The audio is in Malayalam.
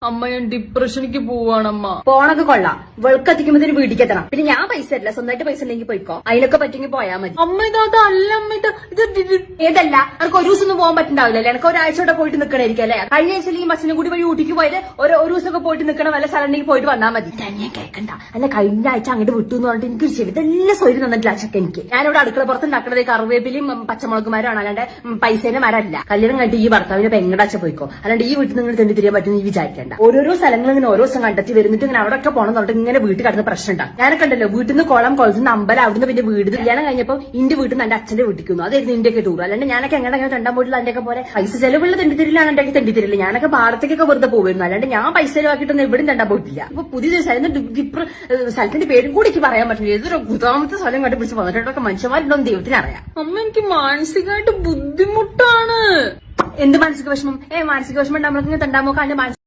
അമ്മ ഞാൻ ഡിപ്രഷനിക്ക് പോവാണമ്മ. പോണത് കൊള്ളാം, വെളുക്കെത്തിക്കുമ്പോ വീട്ടിലേക്ക് എത്തണം. പിന്നെ ഞാൻ പൈസ തരില്ല, സ്വന്തമായിട്ട് പൈസ ഉണ്ടെങ്കിൽ പോയിക്കോ. അതിനൊക്കെ പറ്റുമെങ്കിൽ പോയാൽ മതി. അമ്മ ഇതല്ല അമ്മ ഇത് ഏതല്ല, എനിക്ക് ഒരു ദിവസം ഒന്നും പോകാൻ പറ്റുണ്ടാവില്ലല്ലേ? എനിക്ക് ഒരാഴ്ചയോടെ പോയിട്ട് നിൽക്കണായിരിക്കും അല്ലേ? കഴിഞ്ഞ ആഴ്ചയിൽ ഈ ബസ്സിനും കൂടി വഴി ഊട്ടിക്ക് പോയത് ഒരു ദിവസമൊക്കെ പോയിട്ട് നിൽക്കണം, വല്ല സ്ഥലം പോയിട്ട് വന്നാൽ മതി. ഞാൻ കേൾക്കണ്ട അല്ല, കഴിഞ്ഞ ആഴ്ച അങ്ങോട്ട് വിട്ടു എന്ന് പറഞ്ഞിട്ട് എനിക്ക് ചെവിതെല്ലാം സ്വയം തന്നിട്ടില്ല അച്ഛക്ക്. എനിക്ക് ഞാനിവിടെ അടുക്കള പുറത്ത് ഉണ്ടാക്കുന്നത് കറിവേപ്പിലും പച്ചമുളകുമാരാണ്, അല്ലാണ്ട് പൈസേനെ മരമല്ല. കല്യാണം കണ്ടിട്ട് ഈ ഭർത്താവിനെ പെങ്ങടാച്ച പോയിക്കോ, അല്ലാണ്ട് ഈ വീട്ടിൽ നിങ്ങൾ തെണ്ടി തിരിയാൻ പറ്റുന്ന ഈ വിചാരിക്കേണ്ട. ഓരോരോ സ്ഥലങ്ങൾ ഇങ്ങനെ ഓരോ ദിവസം കണ്ടെത്തി വരുന്നിട്ട് ഇങ്ങനെ അവിടെയൊക്കെ പോകണം എന്നിട്ട് ഇങ്ങനെ വീട്ടിൽ കിടന്ന പ്രശ്നം ഉണ്ടാകും. ഞാനൊക്കെ ഉണ്ടല്ലോ, വീട്ടിൽ നിന്ന് കുളത്തുനിന്ന് അമ്പലം, അവിടുന്ന് പിന്നെ വീട്. കല്യാണം കഴിഞ്ഞപ്പോൾ ഇന്റെ വീട്ടിൽ നിന്ന് എന്റെ അച്ഛന്റെ വീട്ടിൽ അതായിരുന്നു ഇന്ത്യയൊക്കെ ടൂർ. അല്ലാണ്ട് ഞാനൊക്കെ എങ്ങനെ രണ്ടാം വീട്ടിൽ അതിന്റെയൊക്കെ പോലെ പൈസ ചെലവുള്ള തെണ്ടിത്തിരിലാണ് എന്റെ തെണ്ടിത്തിരില്ല. ഞാനൊക്കെ ഭാരത്തേക്കൊക്കെ വെറുതെ പോകുമായിരുന്നു, അല്ലാണ്ട് ഞാൻ പൈസ ചെലവാക്കിയിട്ടൊന്നും എവിടെയും രണ്ടാൻ പോയിട്ടില്ല. ഇപ്പൊ പുതിയ സ്ഥലത്തിന്റെ പേരും കൂടി എനിക്ക് പറയാൻ പറ്റില്ല. ഏതൊരു ഗുതാമത്തെ സ്ഥലം കണ്ടുപിടിച്ച് വന്നിട്ടൊക്കെ മനുഷ്യന്മാരുണ്ടോ ദൈവത്തിനറിയാം. അമ്മ എനിക്ക് മാനസികമായിട്ട് ബുദ്ധിമുട്ടാണ്. എന്ത് മാനസിക വിഷമം? മാനസിക വിഷമം ഉണ്ടാകുമ്പോൾ തണ്ടാമോ